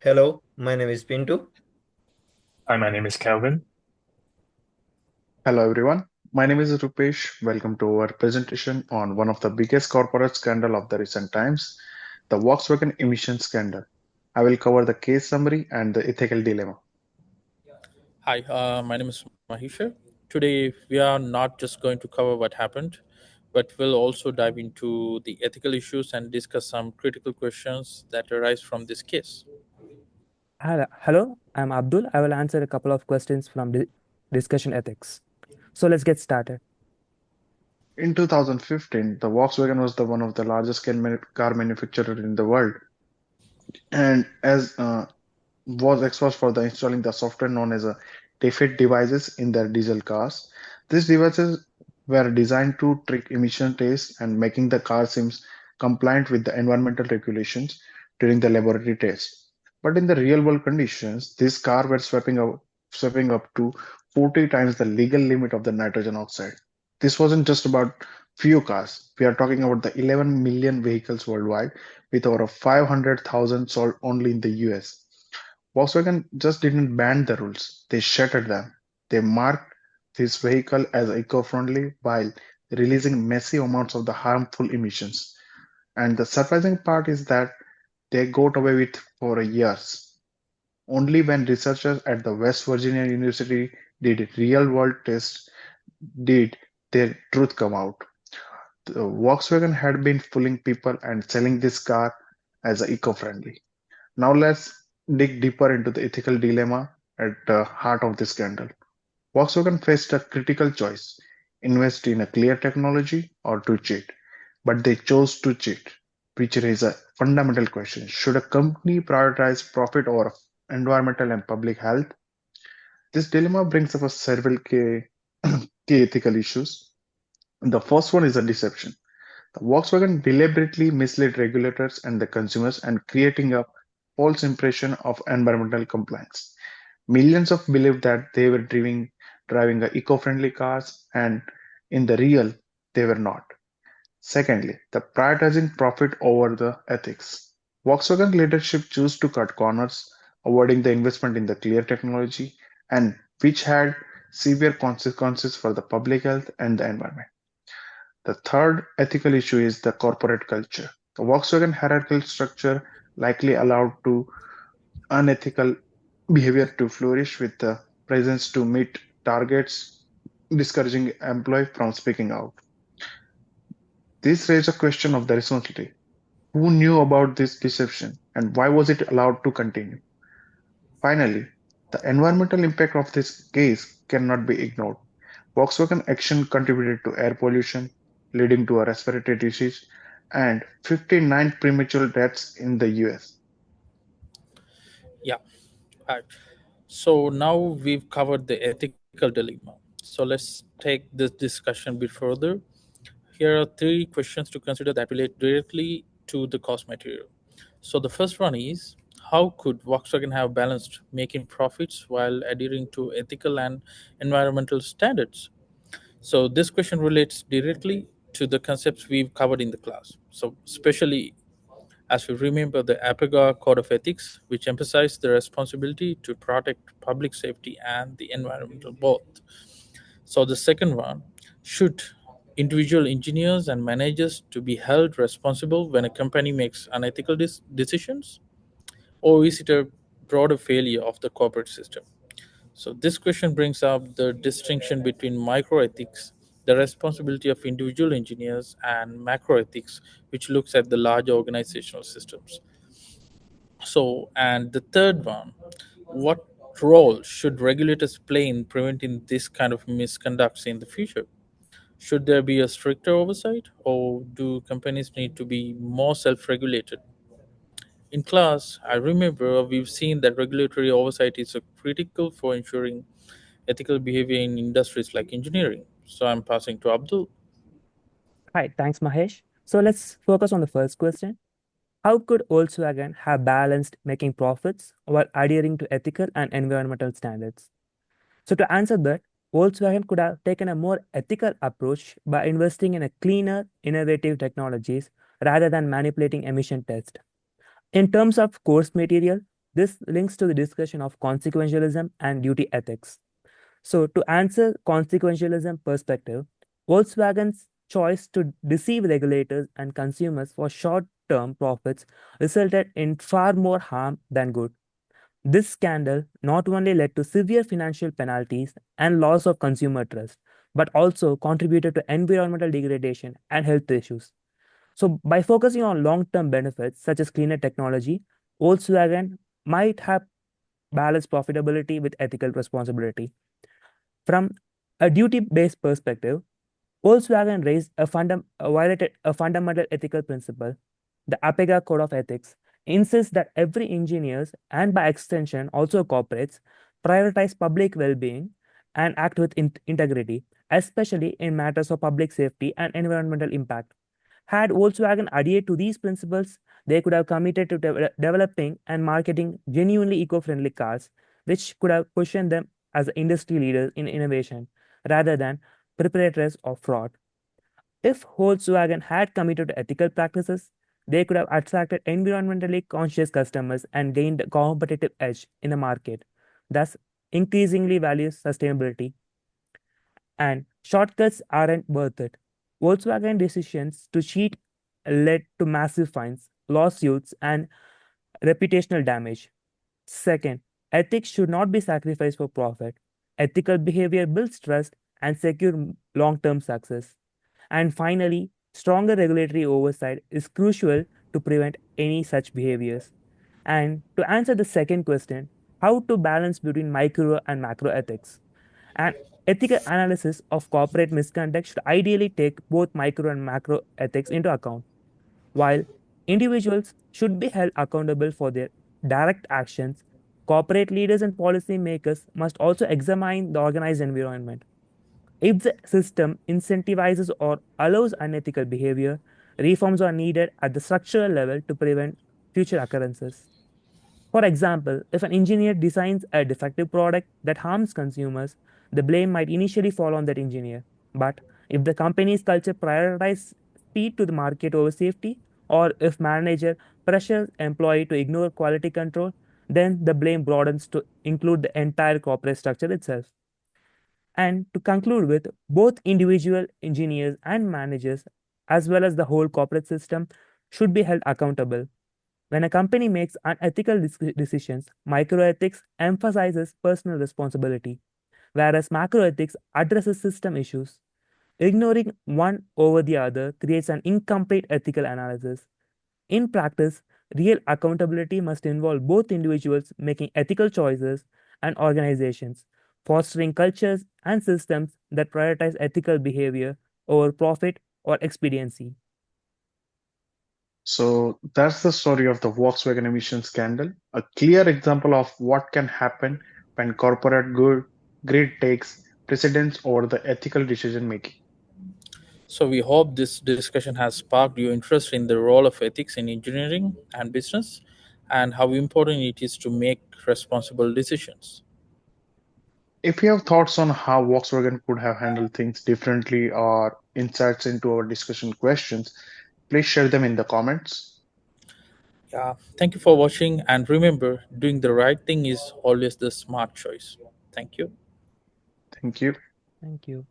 Hello, my name is Pintu. Hi, my name is Kelvin. Hello everyone, my name is Rupesh. Welcome to our presentation on one of the biggest corporate scandal of the recent times, the Volkswagen emission scandal. I will cover the case summary and the ethical dilemma. Hi, my name is Maheesha. Today, we are not just going to cover what happened, but we'll also dive into the ethical issues and discuss some critical questions that arise from this case. Hello, I'm Abdul. I will answer a couple of questions from discussion ethics. So let's get started. In 2015, the Volkswagen was the one of the largest car manufacturer in the world, and as was exposed for the installing the software known as a TFET devices in their diesel cars. These devices were designed to trick emission tests and making the car seems compliant with the environmental regulations during the laboratory tests. But in the real world conditions, these cars were swapping up to 40 times the legal limit of the nitrogen oxide. This wasn't just about few cars. We are talking about the 11 million vehicles worldwide with over 500,000 sold only in the US. Volkswagen just didn't ban the rules, they shattered them. They marked this vehicle as eco-friendly while releasing massive amounts of the harmful emissions. And the surprising part is that they got away with for years. Only when researchers at the West Virginia University did real-world tests did their truth come out. The Volkswagen had been fooling people and selling this car as eco-friendly. Now let's dig deeper into the ethical dilemma at the heart of this scandal. Volkswagen faced a critical choice: invest in a clear technology or to cheat. But they chose to cheat, which raises a fundamental question. Should a company prioritize profit over environmental and public health? This dilemma brings up several key ethical issues. The first one is a deception. The Volkswagen deliberately misled regulators and the consumers and creating a false impression of environmental compliance. Millions of believed that they were driving eco-friendly cars, and in the real, they were not. Secondly, the prioritizing profit over the ethics. Volkswagen leadership chose to cut corners, avoiding the investment in the clear technology, and which had severe consequences for the public health and the environment. The third ethical issue is the corporate culture. The Volkswagen hierarchical structure likely allowed to unethical behavior to flourish with the presence to meet targets, discouraging employees from speaking out. This raises a question of the responsibility. Who knew about this deception and why was it allowed to continue? Finally, the environmental impact of this case cannot be ignored. Volkswagen action contributed to air pollution, leading to a respiratory disease and 59 premature deaths in the US. Yeah, right. So now we've covered the ethical dilemma. So let's take this discussion a bit further. Here are three questions to consider that relate directly to the cost material. So the first one is, how could Volkswagen have balanced making profits while adhering to ethical and environmental standards? So this question relates directly to the concepts we've covered in the class. So especially as we remember the APEGA Code of Ethics, which emphasized the responsibility to protect public safety and the environmental both. So the second one, should individual engineers and managers to be held responsible when a company makes unethical decisions, or is it a broader failure of the corporate system? So this question brings up the distinction between microethics, the responsibility of individual engineers, and macroethics, which looks at the larger organizational systems. So, and the third one, what role should regulators play in preventing this kind of misconducts in the future? Should there be a stricter oversight, or do companies need to be more self regulated? In class, I remember we've seen that regulatory oversight is critical for ensuring ethical behavior in industries like engineering. So I'm passing to Abdul. Hi, thanks, Mahesh. So let's focus on the first question. How could Volkswagen have balanced making profits while adhering to ethical and environmental standards? So to answer that, Volkswagen could have taken a more ethical approach by investing in a cleaner, innovative technologies rather than manipulating emission tests. In terms of course material, This links to the discussion of consequentialism and duty ethics. So, to answer consequentialism perspective, Volkswagen's choice to deceive regulators and consumers for short-term profits resulted in far more harm than good. This scandal not only led to severe financial penalties and loss of consumer trust, but also contributed to environmental degradation and health issues. So, by focusing on long-term benefits such as cleaner technology, Volkswagen might have balanced profitability with ethical responsibility. From a duty-based perspective, Volkswagen violated a fundamental ethical principle. The APEGA Code of Ethics insists that every engineers, and by extension also corporates, prioritize public well-being and act with integrity, especially in matters of public safety and environmental impact. Had Volkswagen adhered to these principles, they could have committed to developing and marketing genuinely eco-friendly cars, which could have positioned them as industry leaders in innovation rather than perpetrators of fraud. If Volkswagen had committed to ethical practices, they could have attracted environmentally conscious customers and gained a competitive edge in the market, thus increasingly values sustainability. And shortcuts aren't worth it. Volkswagen decisions to cheat led to massive fines, lawsuits, and reputational damage. Second, ethics should not be sacrificed for profit. Ethical behavior builds trust and secure long-term success. And finally, stronger regulatory oversight is crucial to prevent any such behaviors. And to answer the second question, how to balance between micro and macro ethics? An ethical analysis of corporate misconduct should ideally take both micro and macro ethics into account. While individuals should be held accountable for their direct actions, corporate leaders and policymakers must also examine the organized environment. If the system incentivizes or allows unethical behavior, reforms are needed at the structural level to prevent future occurrences. For example, if an engineer designs a defective product that harms consumers, the blame might initially fall on that engineer. But if the company's culture prioritizes speed to the market over safety, or if manager pressures employee to ignore quality control, then the blame broadens to include the entire corporate structure itself. And to conclude with, both individual engineers and managers, as well as the whole corporate system, should be held accountable. When a company makes unethical decisions, microethics emphasizes personal responsibility, whereas macroethics addresses system issues. Ignoring one over the other creates an incomplete ethical analysis. In practice, real accountability must involve both individuals making ethical choices and organizations, fostering cultures and systems that prioritize ethical behavior over profit or expediency. So that's the story of the Volkswagen emission scandal, a clear example of what can happen when corporate greed takes precedence over the ethical decision making. So we hope this discussion has sparked your interest in the role of ethics in engineering and business and how important it is to make responsible decisions. If you have thoughts on how Volkswagen could have handled things differently or insights into our discussion questions, please share them in the comments. Yeah, thank you for watching, and remember, doing the right thing is always the smart choice. Thank you. Thank you. Thank you.